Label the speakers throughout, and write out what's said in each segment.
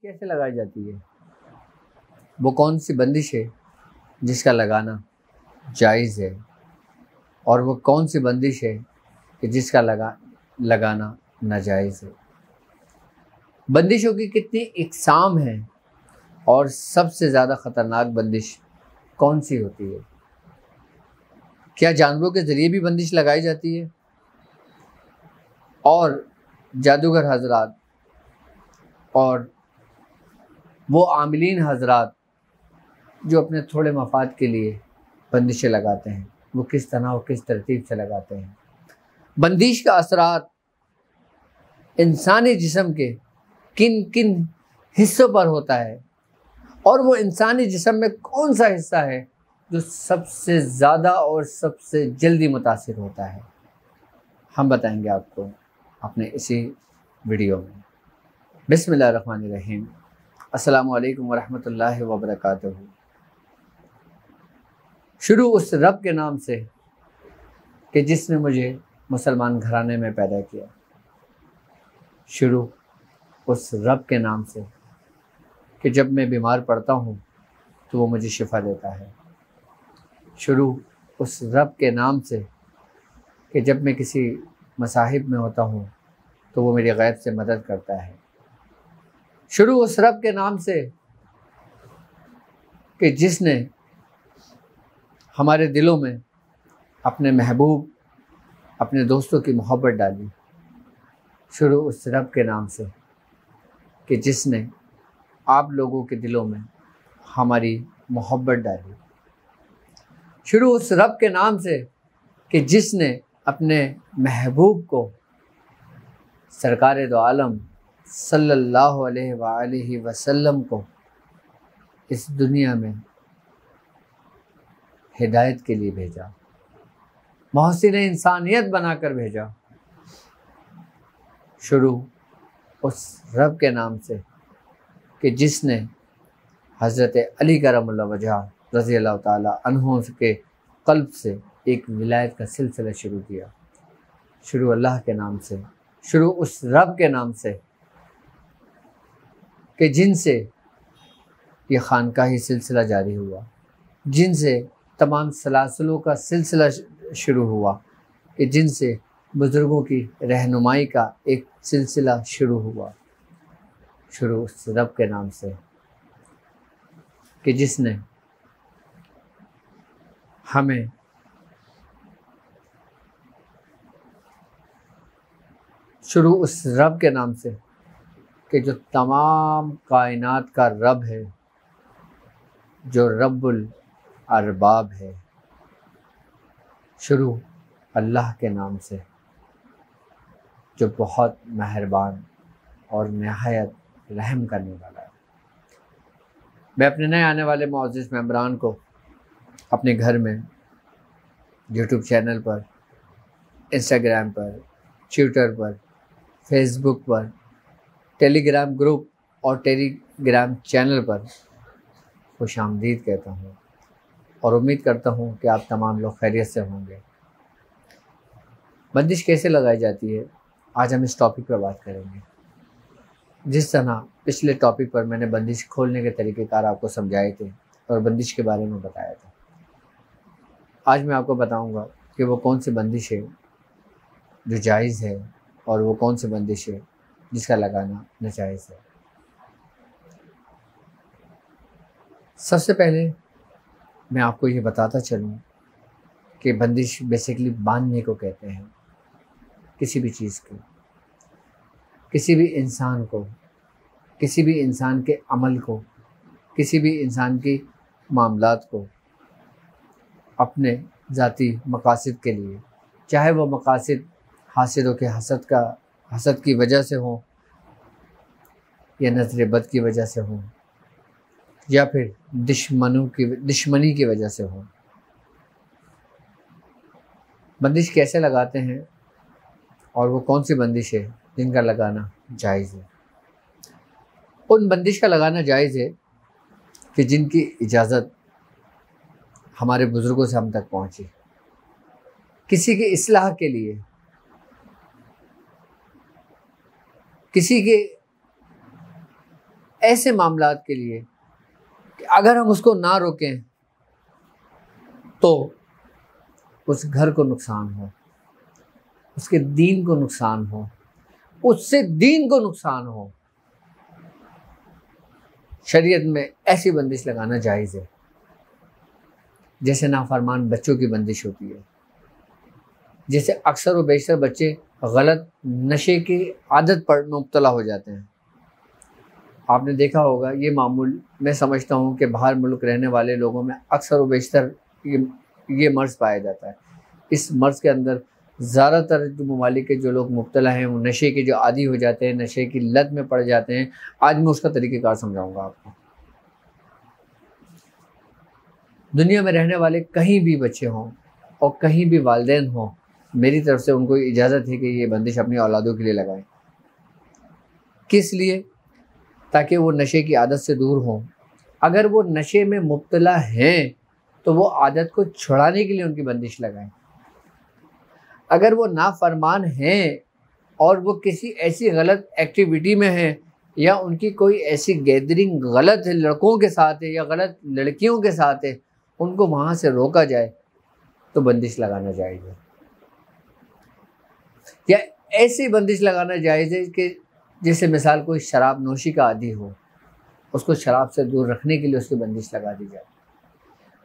Speaker 1: कैसे लगाई जाती है? वो कौन सी बंदिश है जिसका लगाना जायज़ है, और वो कौन सी बंदिश है कि जिसका लगाना नाजायज़ है? बंदिशों की कितनी इक़साम है और सबसे ज़्यादा ख़तरनाक बंदिश कौन सी होती है? क्या जानवरों के ज़रिए भी बंदिश लगाई जाती है? और जादूगर हज़रात और वो आमिलीन हज़रात जो अपने थोड़े मफाद के लिए बंदिशें लगाते हैं, वो किस तरह और किस तरतीब से लगाते हैं? बंदिश का असरात इंसानी जिस्म के किन किन हिस्सों पर होता है, और वो इंसानी जिस्म में कौन सा हिस्सा है जो सबसे ज़्यादा और सबसे जल्दी मुतासिर होता है? हम बताएंगे आपको अपने इसी वीडियो में। बिस्मिल्लाहिर्रहमानिर्रहीम। अस्सलामु अलैकुम वरहमतुल्लाहि वबरकातुहू। शुरू उस रब के नाम से कि जिसने मुझे मुसलमान घराने में पैदा किया। शुरू उस रब के नाम से कि जब मैं बीमार पड़ता हूँ तो वो मुझे शिफा देता है। शुरू उस रब के नाम से कि जब मैं किसी मसाहिब में होता हूँ तो वो मेरी गैब से मदद करता है। शुरू उस रब के नाम से कि जिसने हमारे दिलों में अपने महबूब, अपने दोस्तों की मोहब्बत डाली। शुरू उस रब के नाम से कि जिसने आप लोगों के दिलों में हमारी मोहब्बत डाली। शुरू उस रब के नाम से कि जिसने अपने महबूब को सरकार दो आलम सल्लल्लाहु अलैहि वसल्लम को इस दुनिया में हिदायत के लिए भेजा, मोहसिन इंसानियत बनाकर भेजा। शुरू उस रब के नाम से कि जिसने हज़रत अली करमुल्लाह वजह रज़ी अल्लाह ताला अन्हु के क़ल्ब से एक विलायत का सिलसिला शुरू किया। शुरू अल्लाह के नाम से, शुरू उस रब के नाम से कि जिनसे ये खानकाही सिलसिला जारी हुआ, जिनसे तमाम सलासलों का सिलसिला शुरू हुआ, कि जिनसे बुज़ुर्गों की रहनुमाई का एक सिलसिला शुरू हुआ। शुरू उस रब के नाम से कि जिसने हमें शुरू उस रब के नाम से कि जो तमाम कायनात का रब है, जो रब्बुल अरबाब है। शुरू अल्लाह के नाम से जो बहुत मेहरबान और नहायत रहम करने वाला है। मैं अपने नए आने वाले मुअज़्ज़िज़ मेंबरान को अपने घर में, यूट्यूब चैनल पर, इंस्टाग्राम पर, ट्विटर पर, फेसबुक पर, टेलीग्राम ग्रुप और टेलीग्राम चैनल पर खुशामदीद कहता हूँ और उम्मीद करता हूँ कि आप तमाम लोग खैरियत से होंगे। बंदिश कैसे लगाई जाती है, आज हम इस टॉपिक पर बात करेंगे। जिस तरह पिछले टॉपिक पर मैंने बंदिश खोलने के तरीक़ेकार आपको समझाए थे और बंदिश के बारे में बताया था, आज मैं आपको बताऊंगा कि वो कौन सी बंदिश है जो जायज़ है और वो कौन सी बंदिश है जिसका लगाना नाजायज़ है। सबसे पहले मैं आपको ये बताता चलूँ कि बंदिश बेसिकली बांधने को कहते हैं। किसी भी चीज़ को, किसी भी इंसान को, किसी भी इंसान के अमल को, किसी भी इंसान की मामलात को अपने ज़ाती मकासद के लिए, चाहे वो मकासद हासिदों के हसद की वजह से हो, या नज़र बद की वजह से हो, या फिर दुश्मनी की वजह से हो। बंदिश कैसे लगाते हैं और वो कौन सी बंदिश है जिनका लगाना जायज़ है। उन बंदिश का लगाना जायज़ है कि जिनकी इजाज़त हमारे बुज़ुर्गों से हम तक पहुँची, किसी की इस्लाह के लिए, किसी के ऐसे मामलात के लिए कि अगर हम उसको ना रोकें तो उस घर को नुकसान हो, उसके दीन को नुकसान हो, उससे दीन को नुकसान हो। शरीयत में ऐसी बंदिश लगाना जायज़ है जैसे नाफरमान बच्चों की बंदिश होती है। जैसे अक्सर व बेशतर बच्चे गलत नशे की आदत पर मुब्तला हो जाते हैं। आपने देखा होगा, ये मामूल मैं समझता हूँ कि बाहर मुल्क रहने वाले लोगों में अक्सर व बेशतर ये मर्ज़ पाया जाता है। इस मर्ज़ के अंदर ज़्यादातर जो ममालिक के जो लोग मुब्तला हैं वो नशे के जो आदी हो जाते हैं, नशे की लत में पड़ जाते हैं। आज मैं उसका तरीक़ेकार समझाऊँगा आपको। दुनिया में रहने वाले कहीं भी बच्चे हों और कहीं भी वालिदैन हों, मेरी तरफ से उनको इजाज़त है कि ये बंदिश अपनी औलादों के लिए लगाएं। किस लिए? ताकि वो नशे की आदत से दूर हों। अगर वो नशे में मुब्तला हैं तो वो आदत को छुड़ाने के लिए उनकी बंदिश लगाएं। अगर वो नाफरमान हैं और वो किसी ऐसी गलत एक्टिविटी में हैं या उनकी कोई ऐसी गैदरिंग गलत है, लड़कों के साथ है या गलत लड़कियों के साथ है, उनको वहाँ से रोका जाए तो बंदिश लगाना जायज़ है। या ऐसी बंदिश लगाना जायज़ है कि जैसे मिसाल कोई शराब नोशी का आदी हो, उसको शराब से दूर रखने के लिए उसकी बंदिश लगा दी जाए।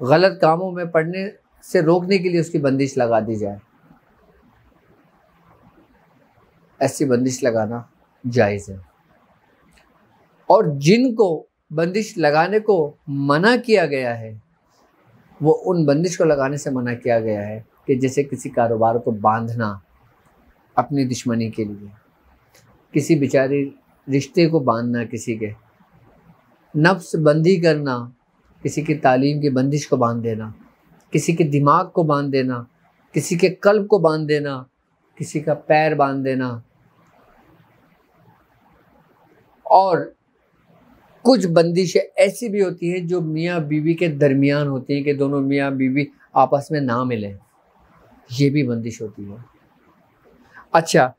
Speaker 1: गलत कामों में पड़ने से रोकने के लिए उसकी बंदिश लगा दी जाए। ऐसी बंदिश लगाना जायज़ है। और जिनको बंदिश लगाने को मना किया गया है वो उन बंदिश को लगाने से मना किया गया है कि जैसे किसी कारोबार को बांधना अपनी दुश्मनी के लिए, किसी बेचारे रिश्ते को बांधना, किसी के नफ्स बंदी करना, किसी की तालीम की बंदिश को बांध देना, किसी के दिमाग को बांध देना, किसी के कल्ब को बांध देना, किसी का पैर बांध देना। और कुछ बंदिशें ऐसी भी होती हैं जो मियाँ बीवी के दरमियान होती हैं कि दोनों मियाँ बीवी आपस में ना मिलें, ये भी बंदिश होती है। अच्छा,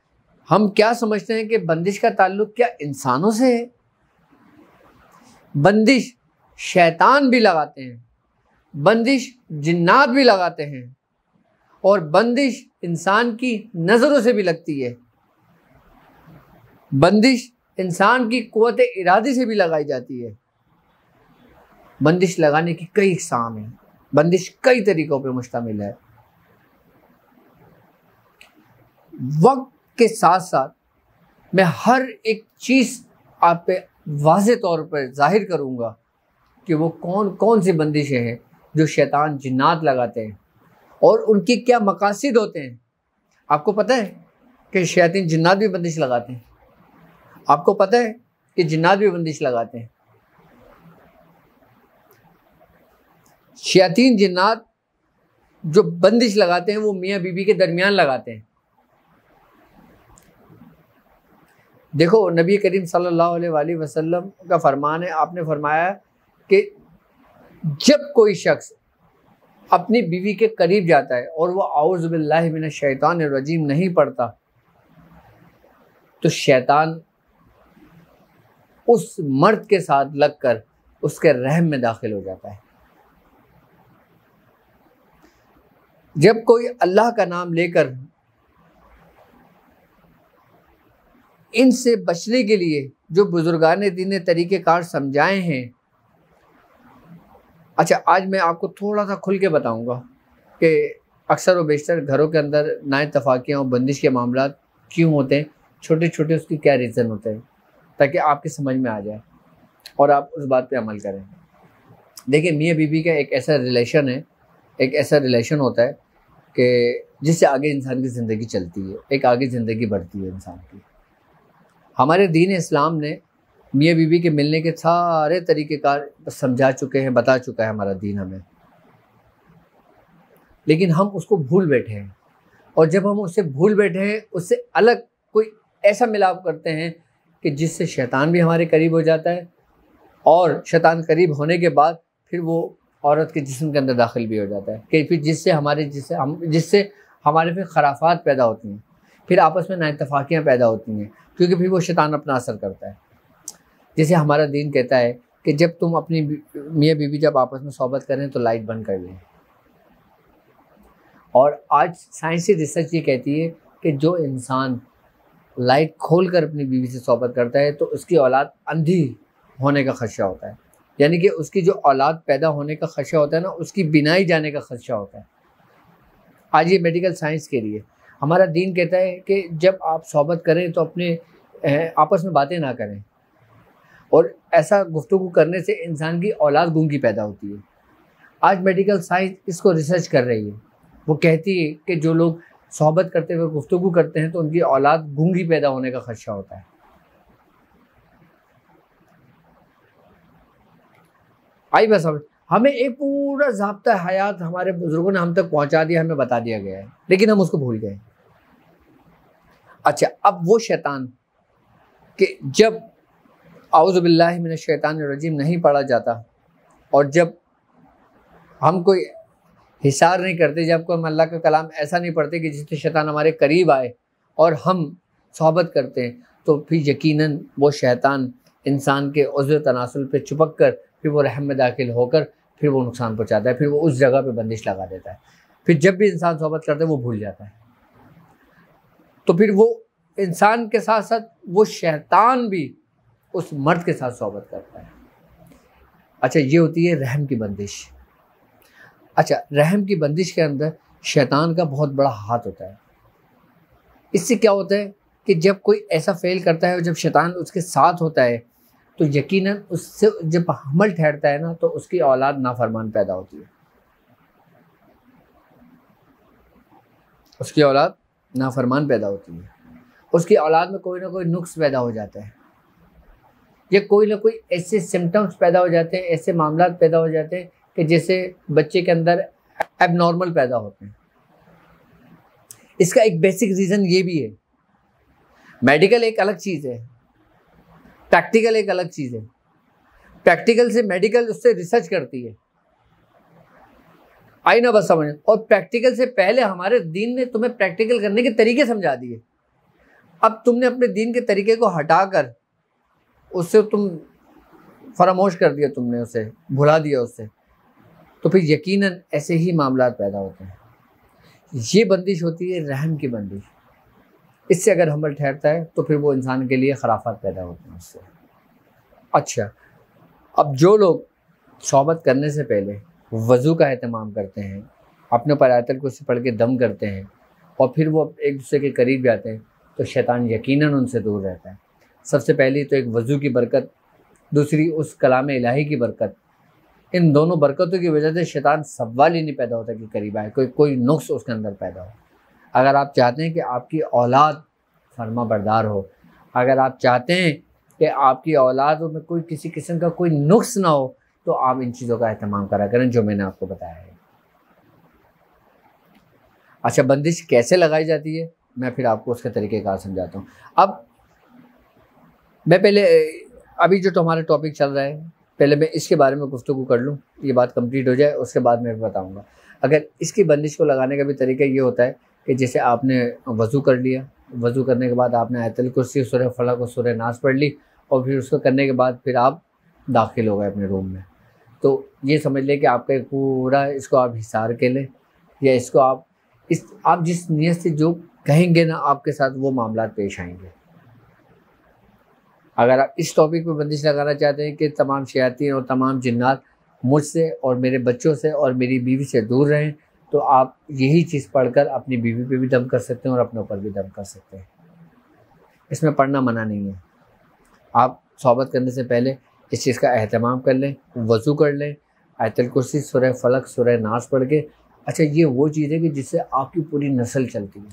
Speaker 1: हम क्या समझते हैं कि बंदिश का ताल्लुक क्या इंसानों से है? बंदिश शैतान भी लगाते हैं, बंदिश जिन्नात भी लगाते हैं और बंदिश इंसान की नज़रों से भी लगती है। बंदिश इंसान की कुव्वत इरादे से भी लगाई जाती है। बंदिश लगाने की कई इक़साम हैं, बंदिश कई तरीक़ों पे मुश्तमिल है। वक्त के साथ साथ मैं हर एक चीज़ आप पे वाज़े तौर पर ज़ाहिर करूँगा कि वो कौन कौन सी बंदिशें हैं जो शैतान जिन्नात लगाते हैं और उनके क्या मकासद होते हैं। आपको पता है कि शैतान जिन्नात भी बंदिश लगाते हैं? आपको पता है कि जिन्नात भी बंदिश लगाते हैं? शैतान जिन्नात जो बंदिश लगाते हैं वो मियाँ बीवी के दरमियान लगाते हैं। देखो, नबी करीम सल्लल्लाहु अलैहि वसल्लम का फरमान है, आपने फरमाया कि जब कोई शख्स अपनी बीवी के करीब जाता है और वो औज़ु बिल्लाहि मिनश शैतानिर रजीम नहीं पढ़ता तो शैतान उस मर्द के साथ लगकर उसके रहम में दाखिल हो जाता है। जब कोई अल्लाह का नाम लेकर इनसे बचने के लिए जो बुजुर्गाने दीन तरीक़ेकार समझाए हैं। अच्छा, आज मैं आपको थोड़ा सा खुल के बताऊंगा कि अक्सर व बेशतर घरों के अंदर नाइतफाकियाँ और बंदिश के मामला क्यों होते हैं, छोटे छोटे उसकी क्या रीज़न होते हैं, ताकि आपकी समझ में आ जाए और आप उस बात पे अमल करें। देखिए, मियाँ बीवी का एक ऐसा रिलेशन है, एक ऐसा रिलेशन होता है कि जिससे आगे इंसान की ज़िंदगी चलती है, एक आगे ज़िंदगी बढ़ती है इंसान की। हमारे दीन इस्लाम ने मियाँ बीवी के मिलने के सारे तरीक़ेकार समझा चुके हैं, बता चुका है हमारा दीन हमें, लेकिन हम उसको भूल बैठे हैं। और जब हम उससे भूल बैठे हैं, उससे अलग कोई ऐसा मिलाप करते हैं कि जिससे शैतान भी हमारे करीब हो जाता है और शैतान करीब होने के बाद फिर वो औरत के जिस्म के अंदर दाखिल भी हो जाता है कि फिर जिससे हमारे फिर खराफात पैदा होती हैं, फिर आपस में नाइतफाकियाँ पैदा होती हैं, क्योंकि फिर वो शैतान अपना असर करता है। जैसे हमारा दीन कहता है कि जब तुम अपनी मियाँ बीवी जब आपस में सोहबत करें तो लाइट बंद कर लें। और आज साइंसी रिसर्च ये कहती है कि जो इंसान लाइट खोलकर अपनी बीवी से सोहबत करता है तो उसकी औलाद अंधी होने का खदशा होता है, यानी कि उसकी जो औलाद पैदा होने का खदशा होता है ना, उसकी बिनाई जाने का खदशा होता है। आज ये मेडिकल साइंस के लिए हमारा दीन कहता है कि जब आप सोहबत करें तो अपने आपस में बातें ना करें, और ऐसा गुफ्तगू करने से इंसान की औलाद गूंगी पैदा होती है। आज मेडिकल साइंस इसको रिसर्च कर रही है। वो कहती है कि जो लोग सोहबत करते हुए गुफ्तगू करते हैं तो उनकी औलाद गूंगी पैदा होने का खदशा होता है। आई बस हमें एक पूरा ज़ाब्ता हयात हमारे बुजुर्गों ने हम तक पहुंचा दिया, हमें बता दिया गया है, लेकिन हम उसको भूल गए। अच्छा, अब वो शैतान कि जब औज़ु बिल्लाहि मिनश शैतानिर रजीम नहीं पढ़ा जाता और जब हम कोई हिसार नहीं करते, जब कोई हम अल्लाह का कलाम ऐसा नहीं पढ़ते कि जिससे शैतान हमारे करीब आए और हम सोहबत करते हैं, तो फिर यकीनन वो शैतान इंसान के उज़्व तनासुल पे चिपक कर फिर वो रहम में दाखिल होकर फिर वो नुकसान पहुँचाता है, फिर वो उस जगह पे बंदिश लगा देता है। फिर जब भी इंसान सोहबत करता है वो भूल जाता है, तो फिर वो इंसान के साथ साथ वो शैतान भी उस मर्द के साथ सोहबत करता है। अच्छा, ये होती है रहम की बंदिश। अच्छा, रहम की बंदिश के अंदर शैतान का बहुत बड़ा हाथ होता है। इससे क्या होता है कि जब कोई ऐसा फेल करता है और जब शैतान उसके साथ होता है तो यकीनन उससे जब हमल ठहरता है ना, तो उसकी औलाद नाफरमान पैदा होती है, उसकी औलाद नाफरमान पैदा होती है, उसकी औलाद में कोई ना कोई नुक्स पैदा हो जाता है, या कोई ना कोई ऐसे सिम्टम्स पैदा हो जाते हैं, ऐसे मामला पैदा हो जाते हैं कि जैसे बच्चे के अंदर एबनॉर्मल पैदा होते हैं। इसका एक बेसिक रीज़न ये भी है, मेडिकल एक अलग चीज़ है, प्रैक्टिकल एक अलग चीज़ है। प्रैक्टिकल से मेडिकल उससे रिसर्च करती है, आई ना बस समझ। और प्रैक्टिकल से पहले हमारे दीन ने तुम्हें प्रैक्टिकल करने के तरीके समझा दिए। अब तुमने अपने दीन के तरीके को हटाकर उससे तुम फरामोश कर दिया, तुमने उसे भुला दिया उससे, तो फिर यकीनन ऐसे ही मामला पैदा होते हैं। ये बंदिश होती है रहम की बंदिश। इससे अगर हमल ठहरता है तो फिर वो इंसान के लिए खराफात पैदा होते हैं उससे। अच्छा, अब जो लोग सोहबत करने से पहले वज़ू का एहतमाम करते हैं, अपने पर आयतल कुर्सी पढ़ के दम करते हैं और फिर वो एक दूसरे के करीब भी आते हैं, तो शैतान यकीनन उनसे दूर रहता है। सबसे पहली तो एक वज़ू की बरकत, दूसरी उस कलाम इलाही की बरकत। इन दोनों बरकतों की वजह से शैतान सवाल ही नहीं पैदा होता कि करीब आए, कोई नुक्स उसके अंदर पैदा हो। अगर आप चाहते हैं कि आपकी औलाद फरमा बरदार हो, अगर आप चाहते हैं कि आपकी औलाद में कोई किसी किस्म का कोई नुक्स ना हो, तो आप इन चीज़ों का एहतमाम करा करें जो मैंने आपको बताया है। अच्छा, बंदिश कैसे लगाई जाती है मैं फिर आपको उसके तरीक़ेकार समझाता हूँ। अब मैं पहले अभी जो हमारा टॉपिक चल रहा है, पहले मैं इसके बारे में गुफ्तगू कर लूँ, ये बात कंप्लीट हो जाए, उसके बाद मैं बताऊँगा। अगर इसकी बंदिश को लगाने का भी तरीका ये होता है कि जैसे आपने वज़ू कर लिया, वज़ू करने के बाद आपने आयतल कुर्सी, सूरह फलक और सूरह नास पढ़ ली, और फिर उसको करने के बाद फिर आप दाखिल हो गए अपने रूम में, तो ये समझ लें कि आपका एक पूरा इसको आप हिसार के लें, या इसको आप जिस नीयत से जो कहेंगे ना, आपके साथ वो मामला पेश आएंगे। अगर आप इस टॉपिक पे बंदिश लगाना चाहते हैं कि तमाम शयातीन और तमाम जिन्नात मुझसे और मेरे बच्चों से और मेरी बीवी से दूर रहें, तो आप यही चीज़ पढ़कर अपनी बीवी पे भी दम कर सकते हैं और अपने ऊपर भी दम कर सकते हैं। इसमें पढ़ना मना नहीं है। आप सोहबत करने से पहले इस चीज़ का एहतमाम कर लें, वज़ू कर लें, आयतल कुर्सी, सूरह फलक, सूरह नास पढ़ के। अच्छा, ये वो चीज़ है कि जिससे आपकी पूरी नस्ल चलती है,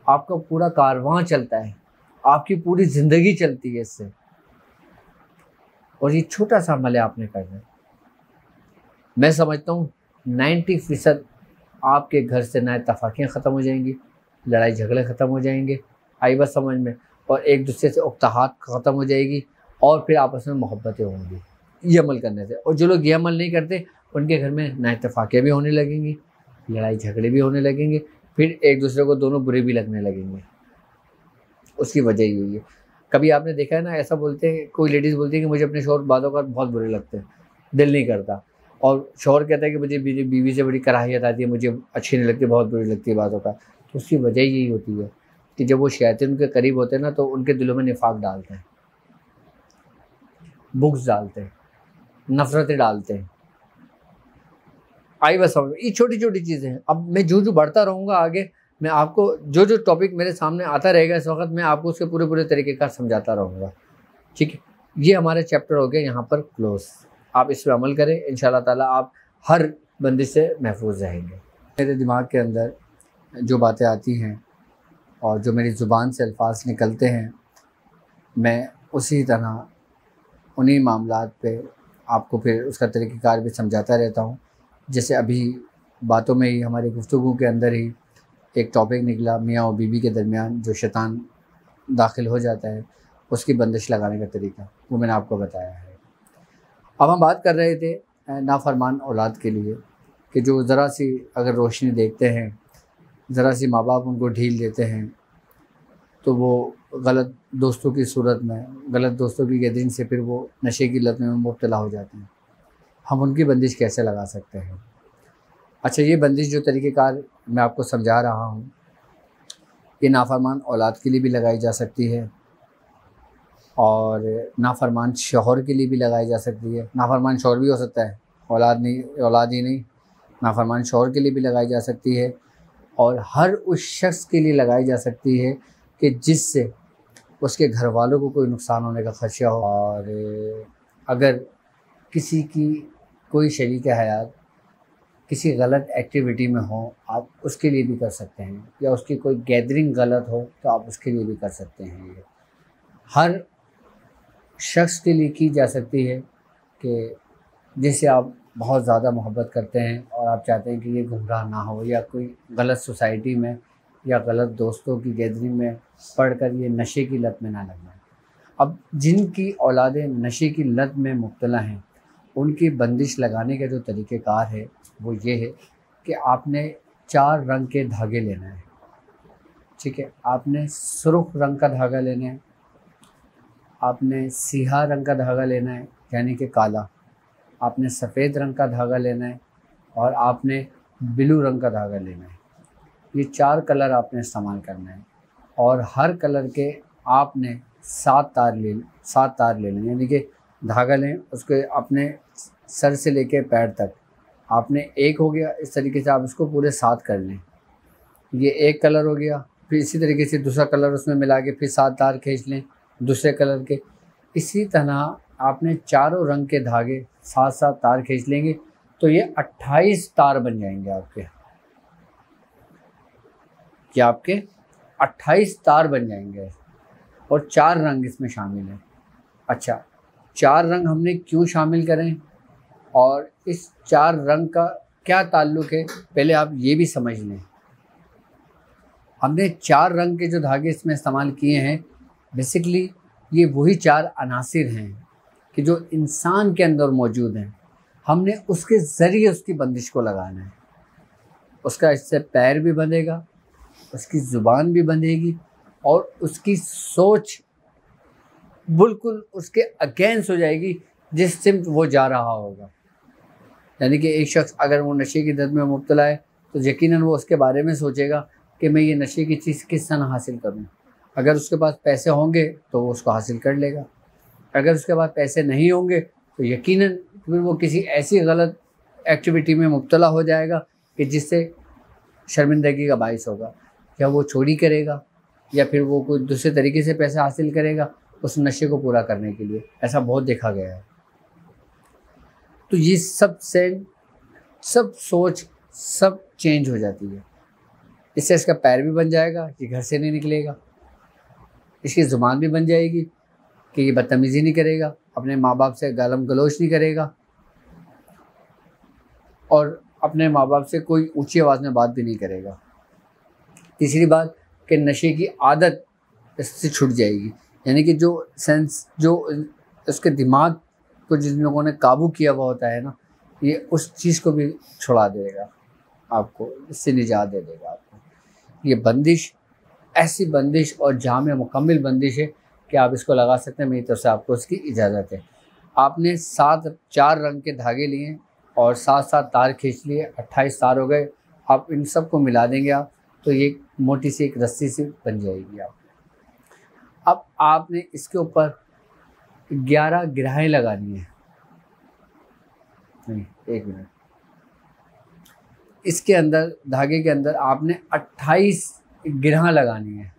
Speaker 1: आपका पूरा कारवां चलता है, आपकी पूरी ज़िंदगी चलती है इससे। और ये छोटा सा अमल आपने करना है। मैं समझता हूँ 90% आपके घर से ना इत्तफाकियाँ ख़त्म हो जाएंगी, लड़ाई झगड़े ख़त्म हो जाएंगे, आई बात समझ में, और एक दूसरे से उकताहत ख़त्म हो जाएगी, और फिर आपस में मोहब्बतें होंगी ये अमल करने से। और जो लोग ये अमल नहीं करते उनके घर में ना इत्तफाकियाँ भी होने लगेंगी, लड़ाई झगड़े भी होने लगेंगे, फिर एक दूसरे को दोनों बुरे भी लगने लगेंगे। उसकी वजह यही है। कभी आपने देखा है ना, ऐसा बोलते हैं, कोई लेडीज़ बोलती है कि मुझे अपने शौहर बातों का बहुत बुरे लगते हैं, दिल नहीं करता, और शौहर कहता है कि मुझे मेरी बीवी से बड़ी कराहियत आती है, मुझे अच्छी नहीं लगती, बहुत बुरी लगती है बातों का। तो उसकी वजह यही होती है कि जब वो शैतान उनके करीब होते हैं ना, तो उनके दिलों में निफाक डालते हैं, बुग़्ज़ डालते हैं, नफ़रतें डालते हैं। आई बस समझ में, ये छोटी छोटी चीज़ें हैं। अब मैं जो बढ़ता रहूँगा आगे, मैं आपको जो टॉपिक मेरे सामने आता रहेगा इस वक्त, मैं आपको उसके पूरे तरीके का समझाता रहूँगा। ठीक है, ये हमारे चैप्टर हो गए यहाँ पर क्लोज। आप इस पर अमल करें, इंशाल्लाह ताला आप हर बंदिश से महफूज रहेंगे। मेरे दिमाग के अंदर जो बातें आती हैं और जो मेरी ज़ुबान से अल्फाज निकलते हैं, मैं उसी तरह उन्हीं मामलात पे आपको फिर उसका तरीक़ेकार भी समझाता रहता हूँ। जैसे अभी बातों में ही, हमारी गुफ्तगू के अंदर ही एक टॉपिक निकला, मियाँ और बीवी के दरमियान जो शैतान दाखिल हो जाता है, उसकी बंदिश लगाने का तरीका, वो मैंने आपको बताया है। अब हम बात कर रहे थे नाफरमान औलाद के लिए, कि जो ज़रा सी अगर रोशनी देखते हैं, ज़रा सी माँ बाप उनको ढील देते हैं, तो वो गलत दोस्तों की सूरत में, गलत दोस्तों की गैदरिंग से फिर वो नशे की लत में मुब्तला हो जाते हैं। हम उनकी बंदिश कैसे लगा सकते हैं? अच्छा, ये बंदिश जो तरीक़ेकार मैं आपको समझा रहा हूँ, ये नाफरमान औलाद के लिए भी लगाई जा सकती है और नाफरमान शौहर के लिए भी लगाई जा सकती है। नाफरमान शौहर भी हो सकता है, औलाद ही नहीं, नाफरमान शौहर के लिए भी लगाई जा सकती है, और हर उस शख्स के लिए लगाई जा सकती है कि जिससे उसके घर वालों को कोई नुकसान होने का ख़दशा हो। और अगर किसी की कोई शरीक हयात किसी गलत एक्टिविटी में हो, आप उसके लिए भी कर सकते हैं, या उसकी कोई गैदरिंग गलत हो तो आप उसके लिए भी कर सकते हैं। ये हर शख्स के लिए की जा सकती है कि जिसे आप बहुत ज़्यादा मोहब्बत करते हैं और आप चाहते हैं कि ये गुमराह ना हो, या कोई गलत सोसाइटी में या गलत दोस्तों की गैदरिंग में पढ़कर ये नशे की लत में ना लग जाए। अब जिनकी औलादें नशे की लत में मुब्तला हैं, उनकी बंदिश लगाने का जो तरीक़ेकार है वो ये है कि आपने 4 रंग के धागे लेना है। ठीक है, आपने सुर्ख रंग का धागा लेना है, आपने सियाह रंग का धागा लेना है यानी कि काला, आपने सफ़ेद रंग का धागा लेना है, और आपने ब्लू रंग का धागा लेना है। ये 4 कलर आपने इस्तेमाल करना है, और हर कलर के आपने 7 तार लेने, यानी कि धागा लें, उसके अपने सर से लेके पैर तक आपने एक हो गया, इस तरीके से आप इसको पूरे 7 कर लें। ये एक कलर हो गया, फिर इसी तरीके से दूसरा कलर उसमें मिला के फिर 7 तार खींच लें दूसरे कलर के। इसी तरह आपने चारों रंग के धागे 7-7 तार खींच लेंगे, तो ये 28 तार बन जाएंगे आपके। क्या आपके 28 तार बन जाएंगे, और 4 रंग इसमें शामिल हैं। अच्छा, 4 रंग हमने क्यों शामिल करें और इस 4 रंग का क्या ताल्लुक़ है, पहले आप ये भी समझ लें। हमने 4 रंग के जो धागे इसमें इस्तेमाल किए हैं, बेसिकली ये वही 4 अनासिर हैं कि जो इंसान के अंदर मौजूद हैं, हमने उसके ज़रिए उसकी बंदिश को लगाना है। उसका इससे पैर भी बंधेगा, उसकी ज़ुबान भी बंधेगी, और उसकी सोच बिल्कुल उसके अगेंस्ट हो जाएगी जिस सिमत वो जा रहा होगा। यानी कि एक शख्स अगर वो नशे की लत में मुब्तला है, तो यकीनन वो उसके बारे में सोचेगा कि मैं ये नशे की चीज़ किस तरह हासिल करूं। अगर उसके पास पैसे होंगे तो वो उसको हासिल कर लेगा, अगर उसके पास पैसे नहीं होंगे तो यकीनन फिर वो किसी ऐसी गलत एक्टिविटी में मुब्तला हो जाएगा कि जिससे शर्मिंदगी का बाइस होगा। या वो चोरी करेगा, या फिर वो कोई दूसरे तरीके से पैसे हासिल करेगा उस नशे को पूरा करने के लिए। ऐसा बहुत देखा गया है। तो ये सब सोच सब चेंज हो जाती है। इससे इसका पैर भी बन जाएगा, ये घर से नहीं निकलेगा। इसकी ज़ुबान भी बन जाएगी कि ये बदतमीज़ी नहीं करेगा, अपने माँ बाप से गालम गलोच नहीं करेगा, और अपने माँ बाप से कोई ऊंची आवाज़ में बात भी नहीं करेगा। तीसरी बात कि नशे की आदत इससे छूट जाएगी, यानी कि जो उसके दिमाग को जिन लोगों ने काबू किया हुआ होता है ना, ये उस चीज़ को भी छुड़ा देगा आपको, इससे निजात दे देगा आपको। ये बंदिश ऐसी बंदिश और जामे मुकम्मल बंदिश है कि आप इसको लगा सकते हैं, मेरी तरफ से आपको इसकी इजाज़त है। आपने 4 रंग के धागे लिए और 7 तार खींच लिए, 28 तार हो गए। आप इन सब को मिला देंगे आप, तो ये मोटी सी एक रस्सी सी बन जाएगी आप। अब आपने इसके ऊपर 11 गिरहाएँ लगानी है। नहीं, 1 मिनट। इसके अंदर, धागे के अंदर आपने 28 गिरह लगानी है।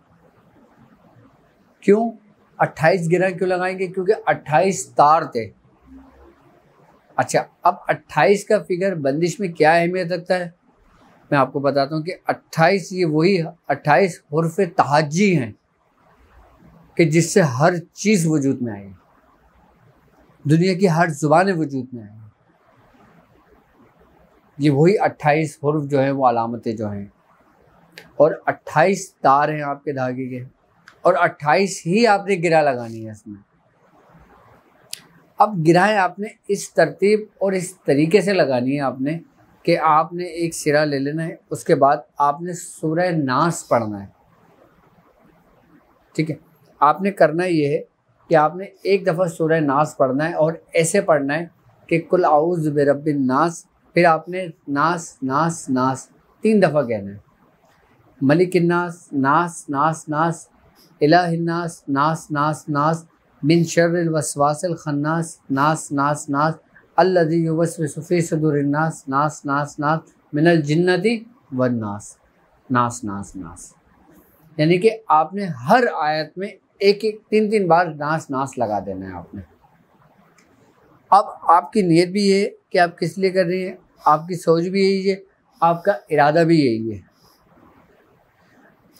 Speaker 1: क्यों 28 गिरह क्यों लगाएंगे? क्योंकि 28 तार थे। अच्छा, अब 28 का फिगर बंदिश में क्या अहमियत रखता है मैं आपको बताता हूँ कि 28 ये वही 28 हुर्फ़ तहज्जी हैं कि जिससे हर चीज़ वजूद में आएगी, दुनिया की हर ज़ुबानें वजूद में आएगी। ये वही 28 हुर्फ जो हैं वो अलामतें जो हैं, और 28 तार हैं आपके धागे के, और 28 ही आपने गिरा लगानी है इसमें। अब गिराएं आपने इस तरतीब और इस तरीके से लगानी है आपने कि आपने एक सिरा ले लेना है, उसके बाद आपने सूरह नास पढ़ना है। ठीक है, आपने करना ये है कि आपने एक दफ़ा सूरह नास पढ़ना है और ऐसे पढ़ना है कि कुल आऊज़ु बिरब्बिन नास, फिर आपने नास नास नास 3 दफ़ा कहना है। मलिकिन्नास नास नास नास, इलाहिन्नास नास नास नास, मिन शर्रिल वस्वासिल खन्नास नास नास नास, अल्लज़ी युवस्विसु फ़ी सुदूरिन्नास नास नास नास, मिनल जिन्नति वन्नास नास नास नास। यानी कि आपने हर आयत में एक 3 बार नास नास लगा देना है आपने। अब आपकी नीयत भी ये है कि आप किस लिए कर रही हैं, आपकी सोच भी यही है, आपका इरादा भी यही है।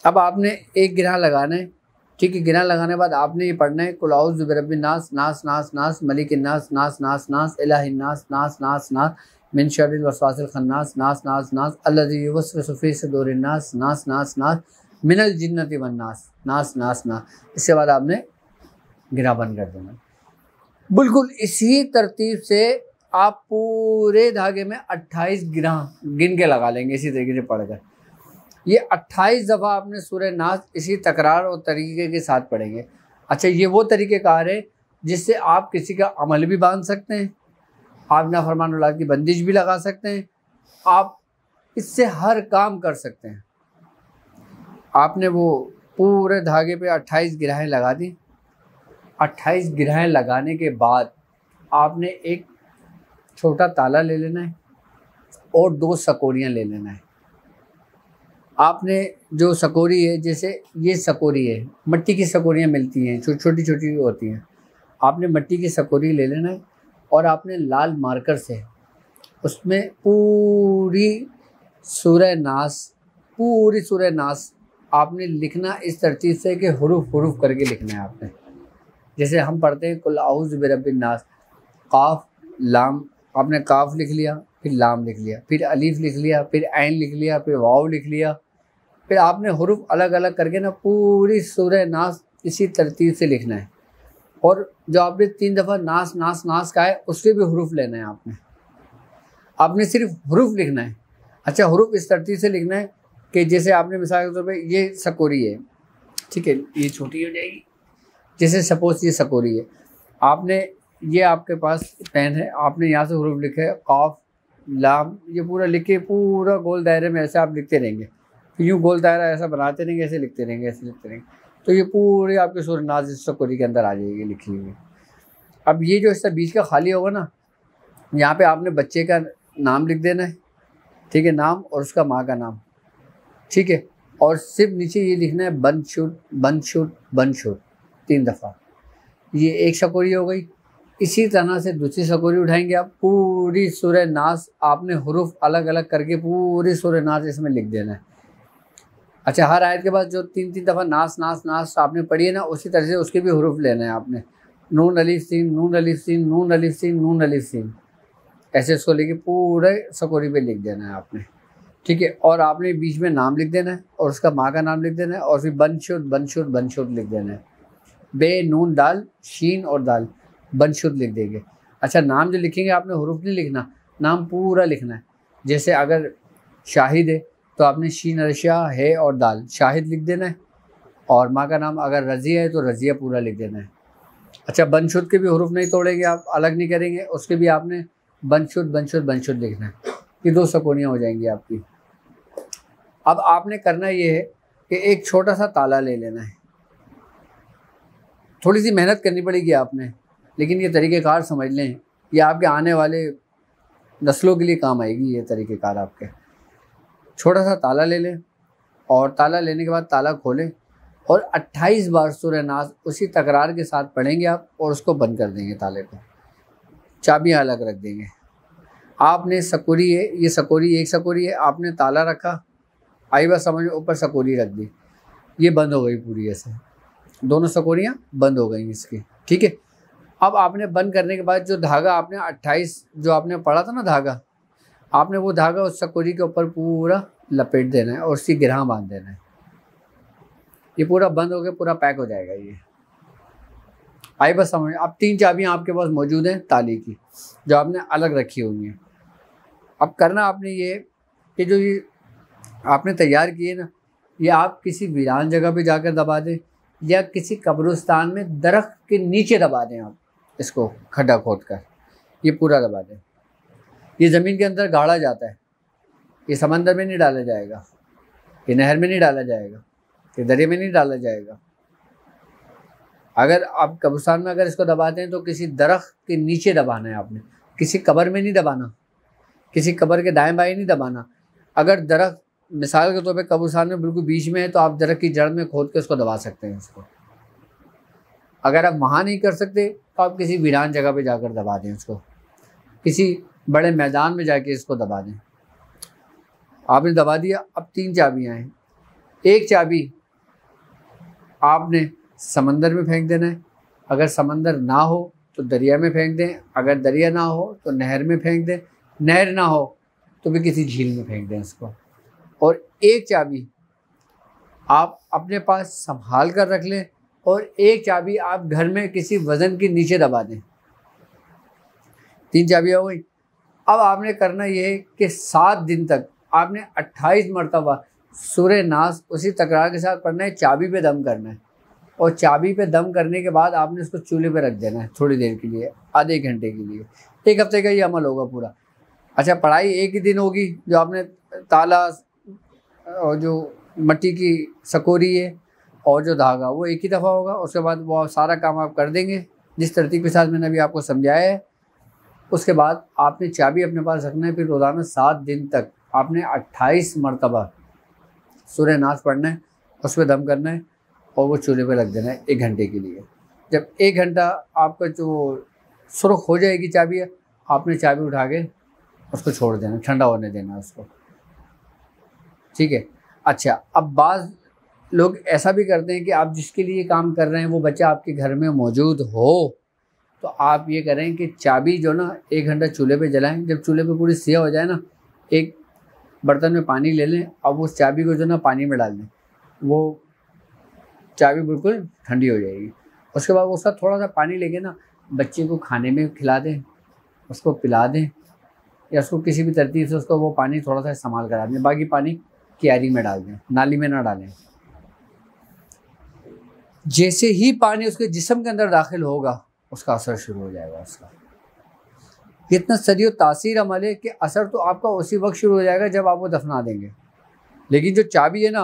Speaker 1: अब आपने एक गिरह लगाना है। ठीक है, गिरह लगाने के बाद आपने ये पढ़ना है कुल आऊज़ु बिरब्बिन नास नास नास नास, मलिकिन्नास नास नास नास, इलाहिन्नास नास नास नास, मिन शर्रिल वस्वासिल खन्नास नास नास नास, अल्लज़ी युवस्विसु फ़ी सुदूरिन्नास नास नास नास, मिनल जिन्नति वन्नास नास नास नास। इसके बाद आपने गिरा बंद कर देना। बिल्कुल इसी तरतीब से आप पूरे धागे में 28 गिरा गिन के लगा लेंगे, इसी तरीके से पढ़कर। ये 28 दफ़ा आपने सूरह नास इसी तकरार और तरीके के साथ पढ़ेंगे। अच्छा, ये वो तरीक़ेकार है जिससे आप किसी का अमल भी बांध सकते हैं, आप नाफरमान औलाद की बंदिश भी लगा सकते हैं, आप इससे हर काम कर सकते हैं। आपने वो पूरे धागे पे 28 गिरहाएँ लगा दी। 28 गिरहाएँ लगाने के बाद आपने एक छोटा ताला ले लेना है और 2 सकोरियाँ ले लेना है। आपने जो सकोरी है, जैसे ये सकोरी है, मिट्टी की सकोरियाँ मिलती हैं, छोटी छोटी होती हैं, आपने मिट्टी की सकोरी ले लेना है और आपने लाल मार्कर से उसमें पूरी सूरह नास आपने लिखना इस तरतीब से कि हुरूफ करके लिखना है आपने। जैसे हम पढ़ते हैं कुल आऊज़ु बिरब्बिन नास, काफ लाम, आपने काफ लिख लिया, फिर लाम लिख लिया, फिर अलीफ लिख लिया, फिर ऐन लिख लिया, फिर वाव लिख लिया, फिर आपने हुरूफ अलग अलग करके ना पूरी सूरह नास इसी तरतीब से लिखना है। और जो आपने 3 दफ़ा नास नास नास कहा है उससे भी हुरूफ लेना है आपने सिर्फ हुरूफ लिखना है। अच्छा, हुरूफ इस तरतीब से लिखना है कि जैसे आपने मिसाल के तौर पे ये सकोरी है, ठीक है, ये छोटी हो जाएगी, जैसे सपोज ये सकोरी है, आपने ये आपके पास पेन है, आपने यहाँ से हुरूफ लिखे है काफ लाम, ये पूरा लिखे, पूरा गोल दायरे में ऐसे आप लिखते रहेंगे, फिर यूँ गोल दायरा ऐसा बनाते रहेंगे, ऐसे लिखते रहेंगे, ऐसे लिखते रहेंगे, तो ये पूरी आपकी सूरह नास इस सकोरी के अंदर आ जाएगी लिखी हुई। अब ये जो इसका बीच का खाली होगा ना, यहाँ पे आपने बच्चे का नाम लिख देना है, ठीक है, नाम और उसका माँ का नाम, ठीक है, और सिर्फ नीचे ये लिखना है बंद शूट बंद शूट बंद शूट 3 दफ़ा। ये एक सकोरी हो गई। इसी तरह से दूसरी सकोरी उठाएंगे आप, पूरी सूरह नास आपने हुरूफ अलग अलग करके पूरी सूरह नास इसमें लिख देना है। अच्छा, हर आयत के बाद जो 3 दफ़ा नास नास नास आपने पढ़ी है ना, उसी तरह से उसके भी हुरूफ लेना है आपने, नून अलिफ सीन नून अलिफ सीन नून अलिफ सीन नून अलिफ सीन, ऐसे उसको लेके पूरे सकोरी पे लिख देना है आपने, ठीक है। और आपने बीच में नाम लिख देना है और उसका माँ का नाम लिख देना है और फिर बंशुद लिख देना है, बे नून दाल शीन और दाल बंशुद लिख देंगे। अच्छा, नाम जो लिखेंगे आपने हुरूफ नहीं लिखना, नाम पूरा लिखना है। जैसे अगर शाहिद है तो आपने शीन अर्शा है और दाल शाहिद लिख देना है, और माँ का नाम अगर रज़िया है तो रज़िया पूरा लिख देना है। अच्छा, बनशुद्ध के भी हुरूफ नहीं तोड़ेंगे आप, अलग नहीं करेंगे, उसके भी आपने बनशुद्ध बनशुद्ध बनशुद्ध लिखना है। ये 2 सकूनियाँ हो जाएंगी आपकी। अब आपने करना ये है कि एक छोटा सा ताला ले लेना है। थोड़ी सी मेहनत करनी पड़ेगी आपने, लेकिन ये तरीक़ेकार समझ लें, ये आपके आने वाले नस्लों के लिए काम आएगी। ये तरीक़ेकार आपके, छोटा सा ताला ले लें और ताला लेने के बाद ताला खोलें और 28 बार सूरह नास उसी तकरार के साथ पढ़ेंगे आप और उसको बंद कर देंगे ताले को। चाबियाँ अलग रख देंगे। आपने सकूरी है, ये सकूरी एक सकूरी है, आपने ताला रखा, आई बात समझ में, ऊपर सकूरी रख दी, ये बंद हो गई पूरी ऐसे, दोनों सकूरियाँ बंद हो गई इसकी। ठीक है, अब आपने बंद करने के बाद जो धागा आपने 28 जो आपने पढ़ा था ना धागा, आपने वो धागा उस सकूरी के ऊपर पूरा लपेट देना है और उसकी गिरह बांध देना है। ये पूरा बंद हो गया, पूरा पैक हो जाएगा ये। आई बस समझ। अब 3 चाबियाँ आपके पास मौजूद हैं ताले की, जो आपने अलग रखी हुई हैं। अब करना आपने ये कि जो ये आपने तैयार किए ना, ये आप किसी वीरान जगह पे जाकर दबा दें या किसी कब्रिस्तान में दरख्त के नीचे दबा दें। आप इसको खड्डा खोद कर ये पूरा दबा दें। ये ज़मीन के अंदर गाड़ा जाता है, ये समंदर में नहीं डाला जाएगा, ये नहर में नहीं डाला जाएगा, ये दरिया में नहीं डाला जाएगा। अगर आप कब्रिस्तान में अगर इसको दबाते हैं तो किसी दरख्त के नीचे दबाना है आपने, किसी कब्र में नहीं दबाना, किसी कब्र के दाएं बाएं नहीं दबाना। अगर दरख्त मिसाल के तौर पे कब्रिस्तान में बिल्कुल बीच में है तो आप दरख्त की जड़ में खोद के उसको दबा सकते हैं उसको। अगर आप वहाँ नहीं कर सकते तो आप किसी वीरान जगह पे जाकर दबा दें उसको, किसी बड़े मैदान में जाके इसको दबा दें। आपने दबा दिया। अब 3 चाबियाँ हैं। एक चाबी आपने समंदर में फेंक देना है, अगर समंदर ना हो तो दरिया में फेंक दें, अगर दरिया ना हो तो नहर में फेंक दें, नहर ना हो तो भी किसी झील में फेंक दें इसको। और एक चाबी आप अपने पास संभाल कर रख लें और एक चाबी आप घर में किसी वज़न के नीचे दबा दें। 3 चाबियाँ हो गई। अब आपने करना ये है कि 7 दिन तक आपने 28 मरतबा सूरह नास उसी तकरार के साथ पढ़ना है, चाबी पे दम करना है और चाबी पे दम करने के बाद आपने उसको चूल्हे पे रख देना है थोड़ी देर के लिए, आधे घंटे के लिए। 1 हफ्ते का ये अमल होगा पूरा। अच्छा, पढ़ाई एक ही दिन होगी, जो आपने ताला और जो मट्टी की सकूरी है और जो धागा वो एक ही दफ़ा होगा। उसके बाद वो सारा काम आप कर देंगे जिस तरतीब के साथ मैंने अभी आपको समझाया है। उसके बाद आपने चाबी अपने पास रखना है। फिर रोज़ाना 7 दिन तक आपने 28 मरतबा सूरह नास पढ़ना है, उस पर दम करना है और वो चूल्हे पे रख देना है 1 घंटे के लिए। जब 1 घंटा आपका जो सुर्ख हो जाएगी चाबी, आपने चाबी उठा के उसको छोड़ देना, ठंडा होने देना उसको। ठीक है। अच्छा, अब बाज़ लोग ऐसा भी करते हैं कि आप जिसके लिए काम कर रहे हैं वो बच्चा आपके घर में मौजूद हो, तो आप ये करें कि चाबी जो ना 1 घंटा चूल्हे पे जलाएं। जब चूल्हे पे पूरी सिया हो जाए ना, एक बर्तन में पानी ले लें, अब उस चाबी को जो ना पानी में डाल दें, वो चाबी बिल्कुल ठंडी हो जाएगी। उसके बाद उसका थोड़ा सा पानी लेके ना बच्चे को खाने में खिला दें, उसको पिला दें या उसको किसी भी तरतीब से उसको वो पानी थोड़ा सा इस्तेमाल करा दें। बाकी पानी क्यारी में डाल दें, नाली में ना डालें। जैसे ही पानी उसके जिस्म के अंदर दाखिल होगा उसका असर शुरू हो जाएगा उसका। इतना सदियों तासीर अमल है कि असर तो आपका उसी वक्त शुरू हो जाएगा जब आप वो दफना देंगे। लेकिन जो चाबी है ना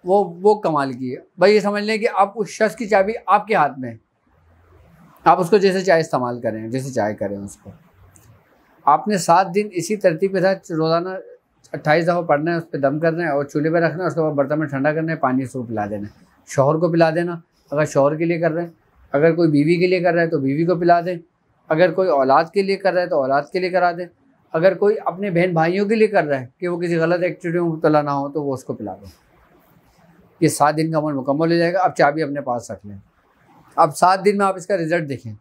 Speaker 1: वो कमाल की है। भाई ये समझ लें कि आप उस शख्स की चाबी आपके हाथ में है, आप उसको जैसे चाहे इस्तेमाल करें, जैसे चाहे करें उसको। आपने 7 दिन इसी तरतीब के साथ रोज़ाना 28 दफ़ा पढ़ना है, उस पर दम करना है और चूल्हे पे रखना है। उसके बाद बर्तन में ठंडा करना है, पानी उसको पिला देना है। शौहर को पिला देना अगर शौहर के लिए कर रहे हैं, अगर कोई बीवी के लिए कर रहा है तो बीवी को पिला दें, अगर कोई औलाद के लिए कर रहा है तो औलाद के लिए करा दें, अगर कोई अपने बहन भाइयों के लिए कर रहा है कि वो किसी गलत एक्टिविटी में मुब्तला ना हो तो वो उसको पिला दें। ये 7 दिन का अमल मुकम्मल हो जाएगा। अब चाबी अपने पास रख लें। अब 7 दिन में आप इसका रिज़ल्ट देखें,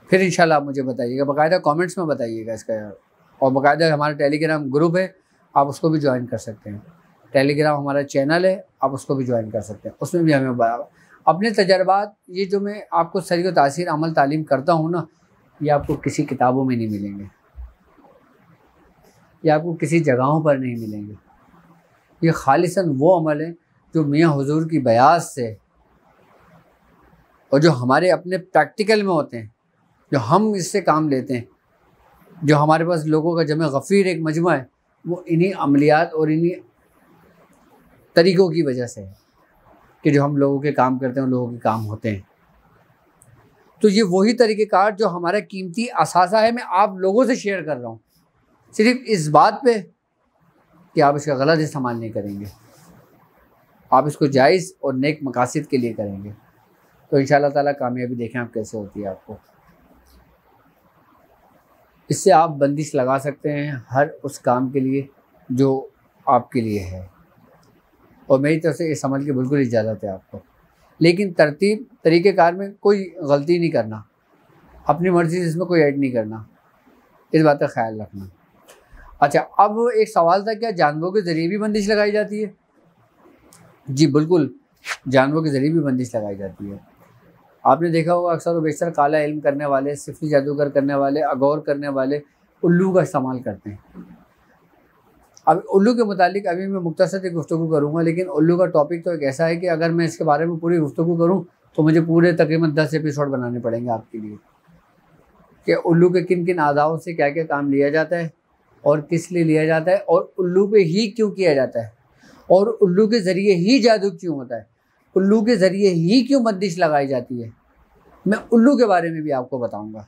Speaker 1: फिर इंशाल्लाह आप मुझे बताइएगा, बाकायदा कमेंट्स में बताइएगा इसका यार। और बाकायदा हमारा टेलीग्राम ग्रुप है, आप उसको भी ज्वाइन कर सकते हैं। टेलीग्राम हमारा चैनल है, आप उसको भी ज्वाइन कर सकते हैं। उसमें भी हमें अपने तजर्बात, ये जो मैं आपको सरियो तासीर अमल तालीम करता हूँ ना, ये आपको किसी किताबों में नहीं मिलेंगे, ये आपको किसी जगहों पर नहीं मिलेंगे। ये खालिसन वो अमल है जो मियाँ हुजूर की बयात से और जो हमारे अपने प्रैक्टिकल में होते हैं, जो हम इससे काम लेते हैं, जो हमारे पास लोगों का जमे गफ़ीर एक मजमा है, वो इन्हीं अमलियात और इन्हीं तरीक़ों की वजह से है कि जो हम लोगों के काम करते हैं, लोगों के काम होते हैं। तो ये वही तरीक़ेकार जो हमारा कीमती असासा है, मैं आप लोगों से शेयर कर रहा हूँ, सिर्फ इस बात पे कि आप इसका गलत इस्तेमाल नहीं करेंगे, आप इसको जायज़ और नेक मकासद के लिए करेंगे, तो इंशाअल्लाह ताला कामयाबी देखें आप कैसे होती है आपको। इससे आप बंदिश लगा सकते हैं हर उस काम के लिए जो आपके लिए है, और मेरी तरफ से इस अमल की बिल्कुल इजाज़त है आपको। लेकिन तरतीब तरीक़ेकार में कोई गलती नहीं करना, अपनी मर्ज़ी से इसमें कोई ऐड नहीं करना, इस बात का ख्याल रखना। अच्छा, अब एक सवाल था, क्या जानवरों के ज़रिए भी बंदिश लगाई जाती है? जी बिल्कुल, जानवरों के ज़रिए भी बंदिश लगाई जाती है। आपने देखा होगा अक्सर व बेशतर काला इल्म करने वाले, सिफरी जादूगर करने वाले, अगौर करने वाले उल्लू का इस्तेमाल करते हैं। अब उल्लू के मुतालिक अभी मैं मुख्तसर से गुफ्तगू करूँगा, लेकिन उल्लू का टॉपिक तो एक ऐसा है कि अगर मैं इसके बारे में पूरी गुफ्तगू करूँ तो मुझे पूरे तकरीबन 10 एपिसोड बनाने पड़ेंगे आपके लिए, कि उल्लू के किन किन आदाओं से क्या क्या काम लिया जाता है और किस लिए लिया जाता है, और उल्लू पे ही क्यों किया जाता है, और उल्लू के ज़रिए ही जादू क्यों होता है, उल्लू के ज़रिए ही क्यों बंदिश लगाई जाती है। मैं उल्लू के बारे में भी आपको बताऊंगा।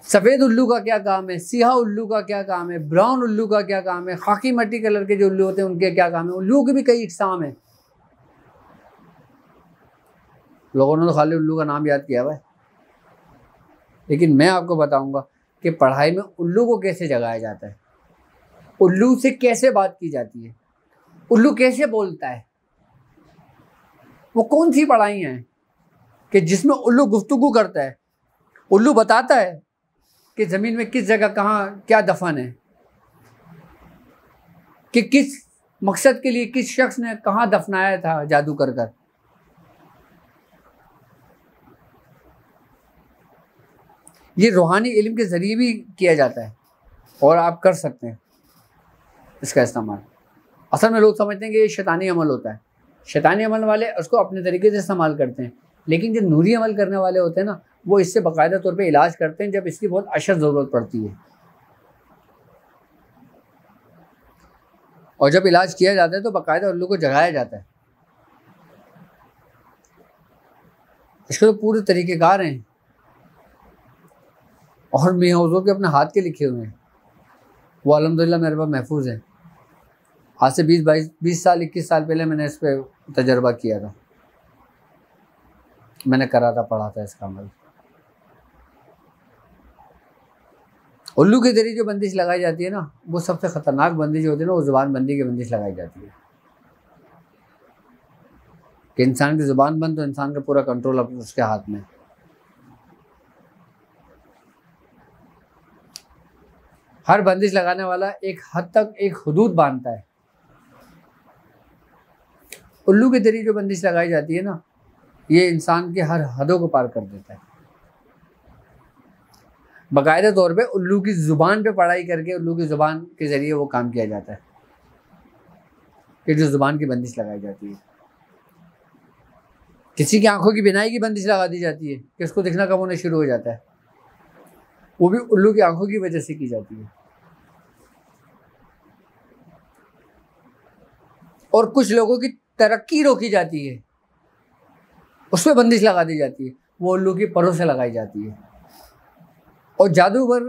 Speaker 1: सफ़ेद उल्लू का क्या काम है, सियाह उल्लू का क्या काम है, ब्राउन उल्लू का क्या काम है, खाकी मट्टी कलर के जो उल्लू होते हैं उनके क्या काम है। उल्लू के भी कई इकसाम है। लोगों ने तो खाली उल्लू का नाम याद किया हुआ है, लेकिन मैं आपको बताऊंगा कि पढ़ाई में उल्लू को कैसे जगाया जाता है, उल्लू से कैसे बात की जाती है, उल्लू कैसे बोलता है, वो कौन सी पढ़ाई हैं कि जिसमें उल्लू गुफ्तगू करता है, उल्लू बताता है कि ज़मीन में किस जगह कहाँ क्या दफन है, कि किस मकसद के लिए किस शख्स ने कहाँ दफनाया था जादू कर कर। ये रूहानी इल्म के ज़रिए भी किया जाता है और आप कर सकते हैं इसका इस्तेमाल। असल में लोग समझते हैं कि ये शैतानी अमल होता है, शैतानी अमल वाले उसको अपने तरीके से इस्तेमाल करते हैं, लेकिन जो नूरी अमल करने वाले होते हैं ना, वो इससे बाकायदा तौर पे इलाज करते हैं जब इसकी बहुत अशद ज़रूरत पड़ती है। और जब इलाज किया जाता है तो बाकायदा उल्लू को जगाया जाता है। इसके तो पूरे तरीक़ेकार हैं, और मियाँ हुज़ूर के अपने हाथ के लिखे हुए हैं, वो अल्हम्दुलिल्लाह मेरे पास महफूज हैं। आज से 20 साल 21 साल पहले मैंने इस पर तजर्बा किया था, मैंने करा था, पढ़ा था इसका अमल। उल्लू के ज़रिए जो बंदिश लगाई जाती है ना, वो सबसे ख़तरनाक बंदिश होती है ना, वो ज़ुबान बंदी की बंदिश लगाई जाती है कि इंसान की ज़ुबान बंद तो इंसान का पूरा कंट्रोल अब उसके हाथ में। हर बंदिश लगाने वाला एक हद तक एक हुदूद बांधता है। उल्लू के ज़रिए जो बंदिश लगाई जाती है ना, ये इंसान के हर हदों को पार कर देता है। बाकायदा तौर पे उल्लू की ज़ुबान पे पढ़ाई करके उल्लू की ज़ुबान के ज़रिए वो काम किया जाता है कि जो ज़ुबान की बंदिश लगाई जाती है। किसी की आंखों की बिनाई की बंदिश लगा दी जाती है कि उसको दिखना कम होने शुरू हो जाता है, वो भी उल्लू की आंखों की वजह से की जाती है। और कुछ लोगों की तरक्की रोकी जाती है, उस पर बंदिश लगा दी जाती है, वो उल्लू की परों से लगाई जाती है। और जादूगर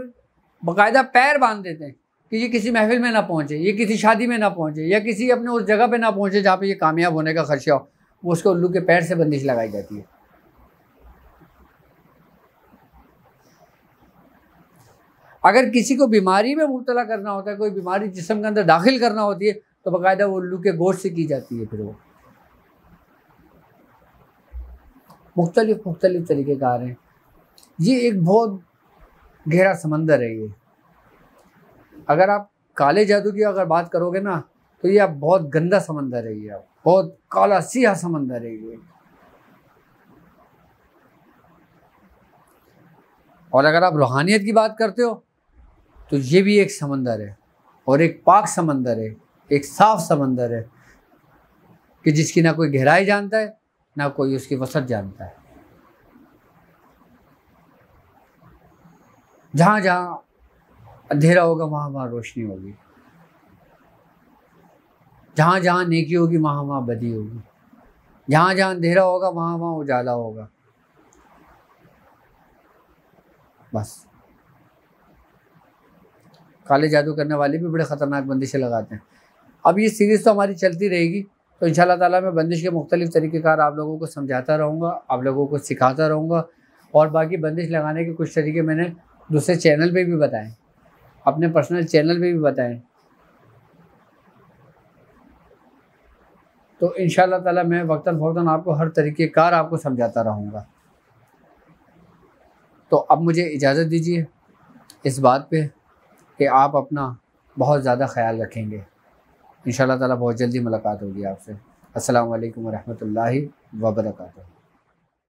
Speaker 1: बाकायदा पैर बांध देते हैं कि ये किसी महफिल में ना पहुँचे, ये किसी शादी में ना पहुँचे, या किसी अपने उस जगह पे ना पहुँचे जहाँ पे ये कामयाब होने का खदशा हो, वो उसको उल्लू के पैर से बंदिश लगाई जाती है। अगर किसी को बीमारी में मुब्तला करना होता है, कोई बीमारी जिस्म के अंदर दाखिल करना होती है, तो बाकायदा वो उल्लू के गोश्त से की जाती है। फिर वो मुख्तलिफ तरीक़ेकार हैं। ये एक बहुत गहरा समंदर है ये। अगर आप काले जादू की अगर बात करोगे ना, तो ये आप बहुत गंदा समंदर है, ये आप बहुत काला सियाह समंदर है ये। और अगर आप रूहानियत की बात करते हो तो ये भी एक समंदर है, और एक पाक समंदर है, एक साफ समंदर है। कि जिसकी ना कोई गहराई जानता है, ना कोई उसकी वसत जानता है। जहाँ जहाँ अंधेरा होगा वहाँ वहाँ रोशनी होगी, जहाँ जहाँ नेकी होगी वहाँ वहाँ बदी होगी, जहाँ जहाँ अंधेरा होगा वहाँ वहाँ उजाला होगा। बस काले जादू करने वाले भी बड़े ख़तरनाक बंदिशें लगाते हैं। अब ये सीरीज़ तो हमारी चलती रहेगी, तो इंशाल्लाह ताला मैं बंदिश के मुख्तलिफ़ तरीक़ेकार आप लोगों को समझाता रहूँगा, आप लोगों को सिखाता रहूँगा। और बाकी बंदिश लगाने के कुछ तरीके मैंने दूसरे चैनल पे भी बताएं, अपने पर्सनल चैनल पे भी बताएं। तो इंशाल्लाह ताला मैं वक्तन फ़ौक्तन आपको हर तरीक़ेकार आपको समझाता रहूँगा। तो अब मुझे इजाज़त दीजिए इस बात पे कि आप अपना बहुत ज़्यादा ख्याल रखेंगे। इंशाल्लाह ताला बहुत जल्दी मुलाकात होगी आपसे। अस्सलामु अलैकुम व रहमतुल्लाहि व बरकातुहू।